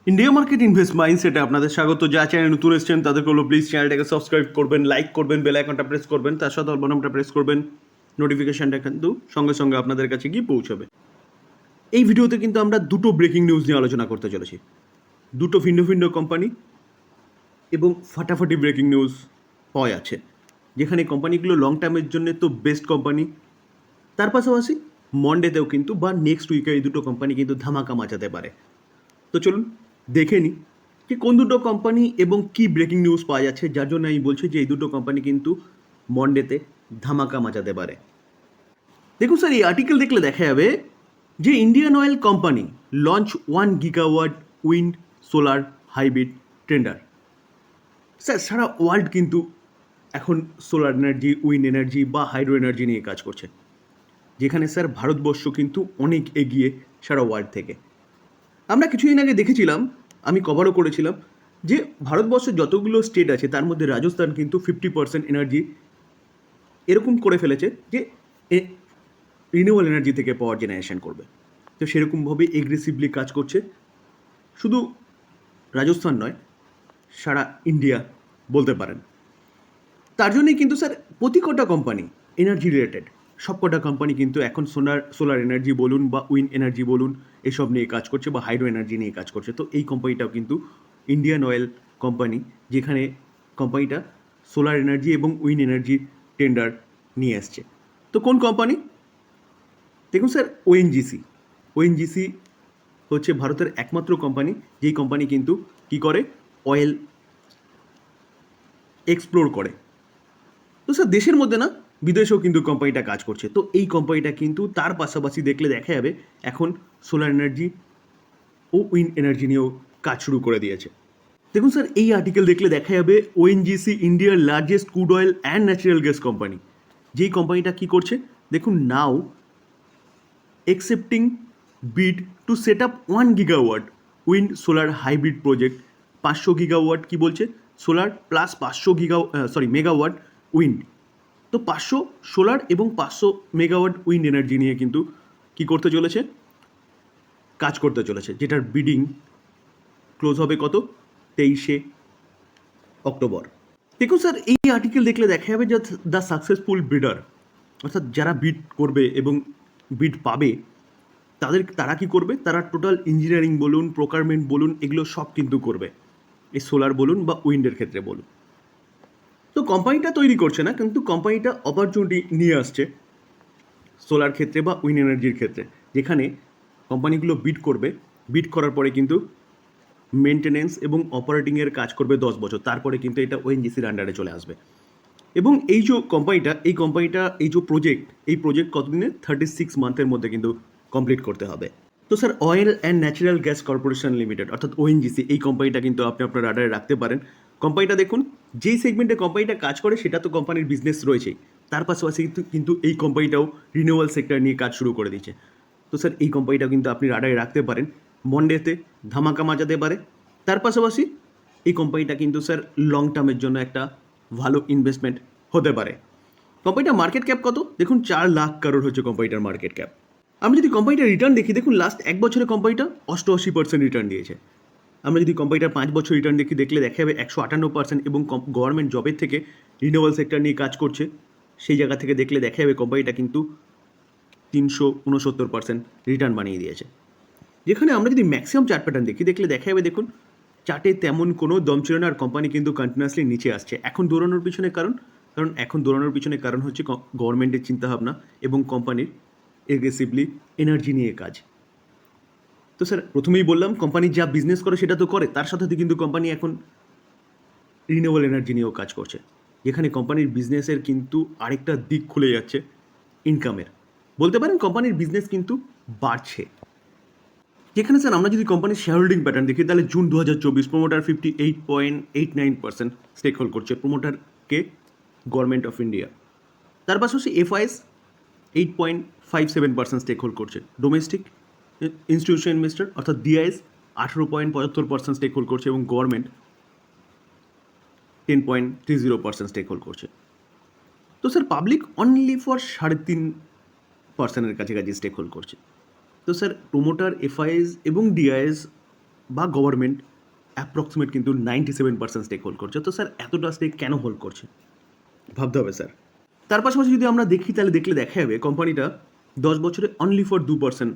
India market invest মাইন্ডসেটে আপনাদের স্বাগত। যা চ্যানেল নতুন এসেছেন তাদেরকে হলো প্লিজ চ্যানেলটাকে সাবস্ক্রাইব করবেন, লাইক করবেন, বেল আইকনটা প্রেস করবেন, তার সাথে অল বাটনটা প্রেস করবেন। নোটিফিকেশনটা কিন্তু সঙ্গে সঙ্গে আপনাদের কাছে গিয়ে পৌঁছাবে। এই ভিডিওতে কিন্তু আমরা দুটো ব্রেকিং নিউজ নিয়ে আলোচনা করতে চলেছি, দুটো ভিন্ন ভিন্ন কোম্পানি এবং ফাটাফাটি ব্রেকিং নিউজ পাওয়া যাচ্ছে, যেখানে কোম্পানিগুলো লং টার্মের জন্য তো বেস্ট কোম্পানি, তার পাশাপাশি মন্ডেতেও কিন্তু বা নেক্সট উইকে এই দুটো কোম্পানি কিন্তু ধামাকা মাচাতে পারে। তো চলুন দেখে নিই যে কোন দুটো কোম্পানি এবং কি ব্রেকিং নিউজ পাওয়া যাচ্ছে, যার জন্য আমি বলছি যে এই দুটো কোম্পানি কিন্তু মন্ডেতে ধামাকা মাচাতে পারে। দেখুন স্যার, এই আর্টিকেল দেখলে দেখা যাবে যে Indian oil company launch 1 gigawatt wind solar hybrid tender. Sir, সারা ওয়ার্ল্ড কিন্তু এখন সোলার এনার্জি, উইন্ড এনার্জি বা হাইড্রো এনার্জি নিয়ে কাজ করছে, যেখানে স্যার ভারতবর্ষ কিন্তু অনেক এগিয়ে সারা ওয়ার্ল্ড থেকে। আমরা কিছুদিন আগে দেখেছিলাম, আমি কভারও করেছিলাম, যে ভারতবর্ষের যতগুলো স্টেট আছে তার মধ্যে রাজস্থান কিন্তু 50% এনার্জি এরকম করে ফেলেছে যে রিনিউয়েবল এনার্জি থেকে পাওয়ার জেনারেশন করবে। তো সেরকমভাবে এগ্রেসিভলি কাজ করছে, শুধু রাজস্থান নয়, সারা ইন্ডিয়া বলতে পারেন। তার জন্যই কিন্তু স্যার প্রতি কটা কোম্পানি এনার্জি রিলেটেড, সব কটা কোম্পানি কিন্তু এখন সোলার এনার্জি বলুন বা উইন্ড এনার্জি বলুন এসব নিয়ে কাজ করছে বা হাইড্রো এনার্জি নিয়ে কাজ করছে। তো এই কোম্পানিটাও কিন্তু ইন্ডিয়ান অয়েল কোম্পানি, যেখানে কোম্পানিটা সোলার এনার্জি এবং উইন্ড এনার্জি টেন্ডার নিয়ে আসছে। তো কোন কোম্পানি? দেখুন স্যার, ওএনজিসি হচ্ছে ভারতের একমাত্র কোম্পানি যেই কোম্পানি কিন্তু কি করে, অয়েল এক্সপ্লোর করে। তো স্যার দেশের মধ্যে না, বিদেশেও কিন্তু কোম্পানিটা কাজ করছে। তো এই কোম্পানিটা কিন্তু তার পাশাপাশি দেখলে দেখা যাবে এখন সোলার এনার্জি ও উইন্ড এনার্জি নিয়েও কাজ শুরু করে দিয়েছে। দেখুন স্যার, এই আর্টিকেল দেখলে দেখা যাবে ওএনজিসি ইন্ডিয়ার largest crude oil and natural gas company. যেই কোম্পানিটা কি করছে দেখুন, নাও accepting bid to set up 1 gigawatt wind solar hybrid project. 500 gigawatt কি বলছে, সোলার প্লাস 500 মেগাওয়াট উইন্ড। তো 500 সোলার এবং 500 মেগাওয়াট উইন্ড এনার্জি নিয়ে কিন্তু কি করতে চলেছে, কাজ করতে চলেছে, যেটার বিডিং ক্লোজ হবে কত, 23শে অক্টোবর। দেখুন স্যার, এই আর্টিকেল দেখলে দেখা যাবে যে দ্য সাকসেসফুল বিডার, অর্থাৎ যারা বিড করবে এবং বিড পাবে তারা কি করবে, তারা টোটাল ইঞ্জিনিয়ারিং বলুন, প্রোকারমেন্ট বলুন, এগুলো সব কিন্তু করবে, এই সোলার বলুন বা উইন্ডের ক্ষেত্রে বলুন। তো কোম্পানিটা তৈরি করছে না, কিন্তু কোম্পানিটা অপরচুনিটি নিয়ে আসছে সোলার ক্ষেত্রে বা উইন্ড এনার্জির ক্ষেত্রে, যেখানে কোম্পানিগুলো বিড করবে, বিড করার পরে কিন্তু মেনটেনেন্স এবং অপারেটিংয়ের কাজ করবে 10 বছর, তারপরে কিন্তু এটা ওএনজিসির আন্ডারে চলে আসবে। এবং এই যে কোম্পানিটা এই যে প্রজেক্ট কতদিনে, 36 মান্থের মধ্যে কিন্তু কমপ্লিট করতে হবে। তো sir, oil and natural gas corporation limited অর্থাৎ ওএনজিসি, এই কোম্পানিটা কিন্তু আপনি আপনার রাডারে রাখতে পারেন। কোম্পানিটা দেখুন, যেই সেগমেন্টে কোম্পানিটা কাজ করে সেটা তো কোম্পানির বিজনেস রয়েছেই, তার পাশাপাশি কিন্তু এই কোম্পানিটাও রিনিউয়েবল সেক্টর নিয়ে কাজ শুরু করে দিয়েছে। তো স্যার এই কোম্পানিটাও কিন্তু আপনি রাডারে রাখতে পারেন, মন্ডেতে ধামাকা মাজাতে পারে। তার পাশাপাশি এই কোম্পানিটা কিন্তু স্যার লং টার্মের জন্য একটা ভালো ইনভেস্টমেন্ট হতে পারে। কোম্পানিটার মার্কেট ক্যাপ কত দেখুন, 4 লাখ কারোর হচ্ছে কোম্পানিটার মার্কেট ক্যাপ। আমরা যদি কোম্পানিটার রিটার্ন দেখি, দেখুন লাস্ট 1 বছরে কোম্পানিটা 88% রিটার্ন দিয়েছে। আমরা যদি কোম্পানিটার 5 বছর রিটার্ন দেখলে দেখা যাবে 158%, এবং গভর্নমেন্ট জবের থেকে রিনিউয়েবল সেক্টর নিয়ে কাজ করছে, সেই জায়গা থেকে দেখলে দেখা যাবে কোম্পানিটা কিন্তু 369% রিটার্ন বানিয়ে দিয়েছে। যেখানে আমরা যদি ম্যাক্সিমাম চার্ট প্যাটার্ন দেখলে দেখা যাবে, দেখুন চার্টে তেমন কোনো দম ছিল না, আর কোম্পানি কিন্তু কন্টিনিউয়াসলি নিচে আসছে। এখন দৌড়ানোর পিছনে কারণ হচ্ছে গভর্নমেন্টের চিন্তাভাবনা এবং কোম্পানির এগ্রেসিভলি এনার্জি নিয়ে কাজ। তো স্যার প্রথমেই বললাম, কোম্পানি যা বিজনেস করে সেটা তো করে, তার সাথে সাথে কিন্তু কোম্পানি এখন রিনিউয়েবল এনার্জি নিয়েও কাজ করছে, যেখানে কোম্পানির বিজনেসের কিন্তু আরেকটা দিক খুলে যাচ্ছে ইনকামের। বলতে পারেন কোম্পানির বিজনেস কিন্তু বাড়ছে। যেখানে স্যার আমরা যদি কোম্পানির শেয়ার হোল্ডিং প্যাটার্ন দেখি, তাহলে জুন 2024 প্রমোটার 58.89% স্টেক হোল্ড করছে, প্রমোটারকে গভর্নমেন্ট অফ ইন্ডিয়া। তার পাশাপাশি এফআইএস 8.57% স্টেক হোল্ড করছে, ডোমেস্টিক ইনস্টিটিউশন ইনভেস্টর অর্থাৎ ডিআইএস 18.75% স্টেক হোল্ড করছে, এবং গভর্নমেন্ট 10.30% স্টেক হোল্ড করছে। তো স্যার পাবলিক অনলি ফর 3.5%-এর কাছাকাছি স্টেক হোল্ড করছে। তো স্যার প্রোমোটার, এফআইএস এবং ডিআইএস বা গভর্নমেন্ট অ্যাপ্রক্সিমেট কিন্তু 97% স্টেক হোল্ড করছে। তো স্যার এতটা স্টেক কেন হোল্ড করছে ভাবতে হবে স্যার। তার পাশাপাশি যদি আমরা দেখি তাহলে দেখলে দেখা যাবে কোম্পানিটা 10 বছরে অনলি ফর 2%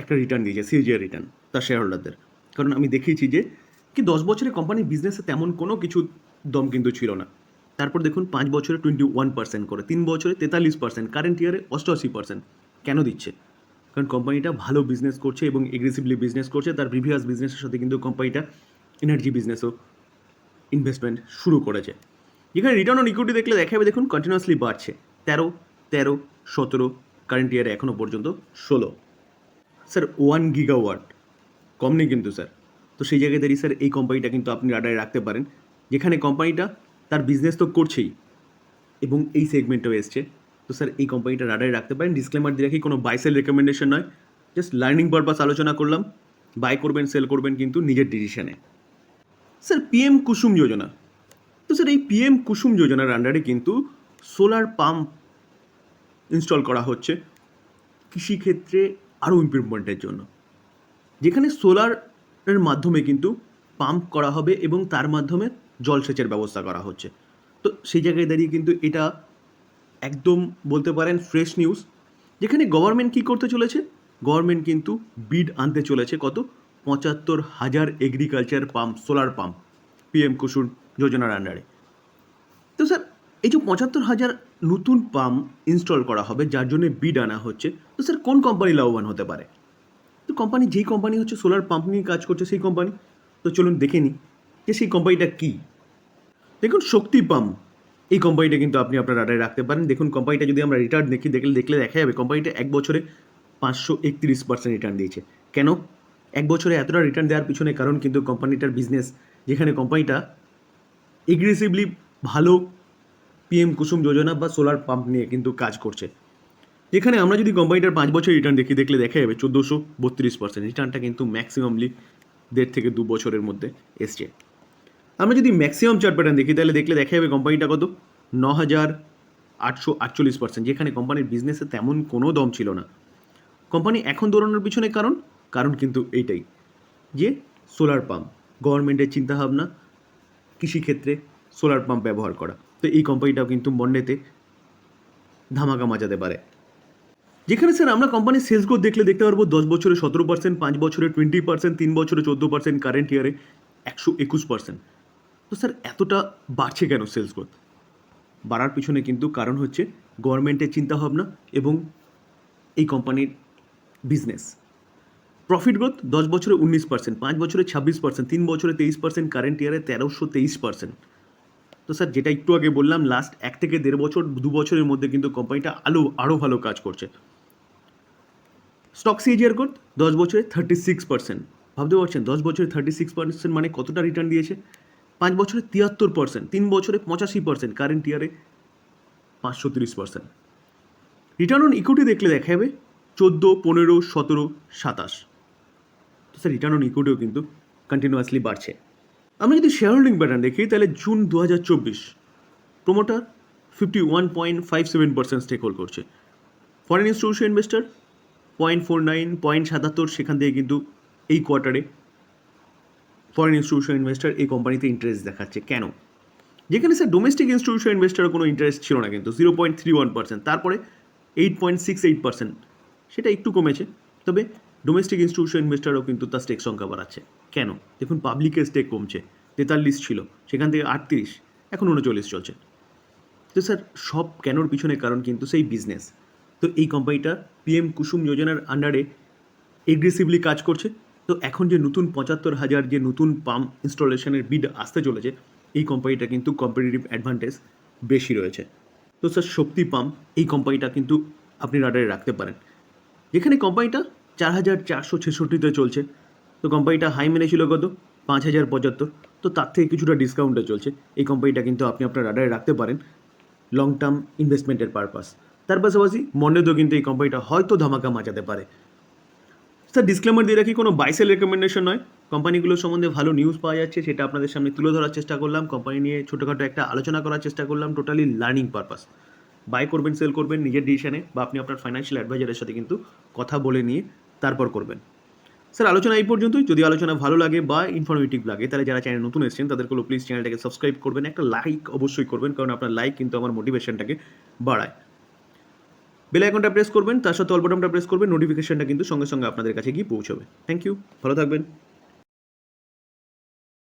একটা রিটার্ন দিয়েছে, সিএজিআর রিটার্ন তার শেয়ার হোল্ডারদের। কারণ আমি দেখিয়েছি যে কি 10 বছরে কোম্পানির বিজনেসে তেমন কোনো কিছু দম কিন্তু ছিল না। তারপর দেখুন 5 বছরে 21% করে, 3 বছরে 43%, কারেন্ট ইয়ারে 88%। কেন দিচ্ছে? কারণ কোম্পানিটা ভালো বিজনেস করছে এবং এগ্রেসিভলি বিজনেস করছে। তার প্রিভিয়াস বিজনেসের সাথে কিন্তু কোম্পানিটা এনার্জি বিজনেসও ইনভেস্টমেন্ট শুরু করেছে। যেখানে রিটার্ন অন ইকুইটি দেখলে দেখা যাবে দেখুন কন্টিনিউয়াসলি বাড়ছে, 13, 17, কারেন্ট ইয়ারে এখনও পর্যন্ত 16। স্যার 1 গিগাওয়াট, কম নেই কিন্তু স্যার। তো সেই জায়গায় দাঁড়িয়ে স্যার এই কোম্পানিটা কিন্তু আপনি রাডারে রাখতে পারেন, যেখানে কোম্পানিটা তার বিজনেস তো করছেই এবং এই সেগমেন্টেও এসছে। তো স্যার এই কোম্পানিটা রাডারে রাখতে পারেন। ডিসক্লেমার দিয়ে রাখি, কোনো বাই সেল রেকমেন্ডেশন নয়, জাস্ট লার্নিং পারপাস আলোচনা করলাম। বাই করবেন সেল করবেন কিন্তু নিজের ডিসিশনে। স্যার পিএম কুসুম যোজনা, তো স্যার এই পিএম কুসুম যোজনার আন্ডারে কিন্তু সোলার পাম্প ইনস্টল করা হচ্ছে কৃষিক্ষেত্রে আরও ইমপ্রুভমেন্টের জন্য, যেখানে সোলারের মাধ্যমে কিন্তু পাম্প করা হবে এবং তার মাধ্যমে জলসেচের ব্যবস্থা করা হচ্ছে। তো সেই জায়গায় দাঁড়িয়ে কিন্তু এটা একদম বলতে পারেন ফ্রেশ নিউজ। যেখানে গভর্নমেন্ট কী করতে চলেছে, গভর্নমেন্ট কিন্তু বিড আনতে চলেছে কত, 75,000 agriculture pump, solar pump PM Kusum যোজনার আন্ডারে। তো স্যার এই যে 75,000 নতুন পাম্প ইনস্টল করা হবে যার জন্য বিড আনা হচ্ছে, তো স্যার কোন কোম্পানি লাভবান হতে পারে? তো কোম্পানি, যেই কোম্পানি হচ্ছে সোলার পাম্প নিয়ে কাজ করছে সেই কোম্পানি। তো চলুন দেখে নিই যে সেই কোম্পানিটা কী। দেখুন শক্তি পাম্প, এই কোম্পানিটা কিন্তু আপনি আপনার রাডারে রাখতে পারেন। দেখুন কোম্পানিটা যদি আমরা রিটার্ন দেখলে দেখা যাবে কোম্পানিটা 1 বছরে 531% রিটার্ন দিয়েছে। কেন 1 বছরে এতটা রিটার্ন দেওয়ার পিছনে কারণ কিন্তু কোম্পানিটার বিজনেস, যেখানে কোম্পানিটা এগ্রেসিভলি ভালো পিএম কুসুম যোজনা বা সোলার পাম্প নিয়ে কিন্তু কাজ করছে। যেখানে আমরা যদি কোম্পানিটার 5 বছর রিটার্ন দেখলে দেখা যাবে 1432%। রিটার্নটা কিন্তু ম্যাক্সিমামলি 1.5 থেকে 2 বছরের মধ্যে এসছে। আমরা যদি ম্যাক্সিমাম চার্ট প্যাটার্ন দেখি তাহলে দেখলে দেখা যাবে কোম্পানিটা কত, 9,848%, যেখানে কোম্পানির বিজনেসে তেমন কোনো দম ছিল না। কোম্পানি এখন দৌড়ানোর পিছনে কারণ কিন্তু এইটাই যে সোলার পাম্প, গভর্নমেন্টের চিন্তাভাবনা কৃষিক্ষেত্রে সোলার পাম্প ব্যবহার করা। তো এই কোম্পানিটাও কিন্তু মন্ডেতে ধামাকা মাচাতে পারে। যেখানে স্যার আমরা কোম্পানির সেলস গ্রোথ দেখতে পারবো 10 বছরে 17%, 5 বছরে 20%, 3 বছরে 14%, কারেন্ট ইয়ারে 121%। তো স্যার এতটা বাড়ছে কেন সেলস গ্রোথ? বাড়ার পিছনে কিন্তু কারণ হচ্ছে গভর্নমেন্টের চিন্তাভাবনা এবং এই কোম্পানির বিজনেস। প্রফিট গ্রোথ 10 বছরে 19%, 5 বছরে 26%, 3 বছরে 23%, কারেন্ট ইয়ারে 1323%। তো স্যার যেটা একটু আগে বললাম, লাস্ট 1 থেকে 1.5 বছর 2 বছরের মধ্যে কিন্তু কোম্পানিটা আরও ভালো কাজ করছে। স্টক সিএজিআর গ্রোথ 10 বছরে 36%। ভাবতে পারছেন 10 বছরে 36% মানে কতটা রিটার্ন দিয়েছে? 5 বছরে 73%, 3 বছরে 85%, কারেন্ট ইয়ারে 530%। রিটার্ন অন ইকুইটি দেখলে দেখা যাবে 14, 15, 17, 27। তো স্যার রিটার্ন অন ইকুইটিও কিন্তু কন্টিনিউয়াসলি বাড়ছে। আমরা যদি শেয়ার হোল্ডিং প্যাটার্ন দেখি তাহলে জুন 2024 প্রোমোটার 51.57% স্টেক হোল্ড করছে। ফরেন ইনস্টিটিউশন ইনভেস্টার 0.49, 0.77, সেখান থেকে কিন্তু এই কোয়ার্টারে ফরেন ইনস্টিটিউশন ইনভেস্টার এই কোম্পানিতে ইন্টারেস্ট দেখাচ্ছে। কেন? যেখানে স্যার ডোমেস্টিক ইনস্টিটিউশন ইনভেস্টারের কোনো ইন্টারেস্ট ছিল না কিন্তু 0.31%, তারপরে 8.68%, সেটা একটু কমেছে। তবে ডোমেস্টিক ইনস্টিটিউশন ইনভেস্টারও কিন্তু তার স্টেক সংখ্যা বাড়াচ্ছে। কেন? দেখুন পাবলিকের স্টেক কমছে, 43 ছিল, সেখান থেকে 38, এখন 39 চলছে। তো স্যার সব কেনর পিছনে কারণ কিন্তু সেই বিজনেস। তো এই কোম্পানিটা পিএম কুসুম যোজনার আন্ডারে এগ্রেসিভলি কাজ করছে। তো এখন যে নতুন 75,000 যে নতুন পাম্প ইনস্টলেশনের বিড আসতে চলেছে, এই কোম্পানিটা কিন্তু কম্পিটিটিভ অ্যাডভান্টেজ বেশি রয়েছে। তো স্যার শক্তি পাম্প এই কোম্পানিটা কিন্তু আপনি রাডারে রাখতে পারেন, যেখানে কোম্পানিটা 4,466-তে চলছে। তো কোম্পানিটা হাই মেরেছিল কত, 5,075, তো তার থেকে কিছুটা ডিসকাউন্টে চলছে। এই কোম্পানিটা কিন্তু আপনি আপনার রাডারে রাখতে পারেন লং টার্ম ইনভেস্টমেন্টের পারপাস। তার পাশাপাশি মন্ডেতেও কিন্তু এই কোম্পানিটা হয়তো ধামাকা মাচাতে পারে। স্যার ডিসক্লেমার দিয়ে রাখি, কোনো বাই সেল রেকমেন্ডেশন নয়। কোম্পানিগুলোর সম্বন্ধে ভালো নিউজ পাওয়া যাচ্ছে, সেটা আপনাদের সামনে তুলে ধরার চেষ্টা করলাম। কোম্পানি নিয়ে ছোটোখাটো একটা আলোচনা করার চেষ্টা করলাম, টোটালি লার্নিং পারপাস। বাই করবেন সেল করবেন নিজের ডিসিশনে, বা আপনি আপনার ফাইন্যান্সিয়াল অ্যাডভাইজারের সাথে কিন্তু কথা বলে নিয়ে তারপর করবেন। স্যার আলোচনা এই পর্যন্তই। যদি আলোচনা ভালো লাগে বা ইনফরমেটিভ লাগে তাহলে যারা চ্যানেল নতুন এসেছেন তাদেরকে প্লিজ চ্যানেলটাকে সাবস্ক্রাইব করবেন, একটা লাইক অবশ্যই করবেন, কারণ আপনার লাইক কিন্তু আমার মোটিভেশনটাকে বাড়ায়। বেল আইকনটা প্রেস করবেন, তার সাথে অল বাটনটা প্রেস করবেন, নোটিফিকেশনটা কিন্তু সঙ্গে সঙ্গে আপনাদের কাছে গিয়ে পৌঁছবে। থ্যাংক ইউ, ভালো থাকবেন।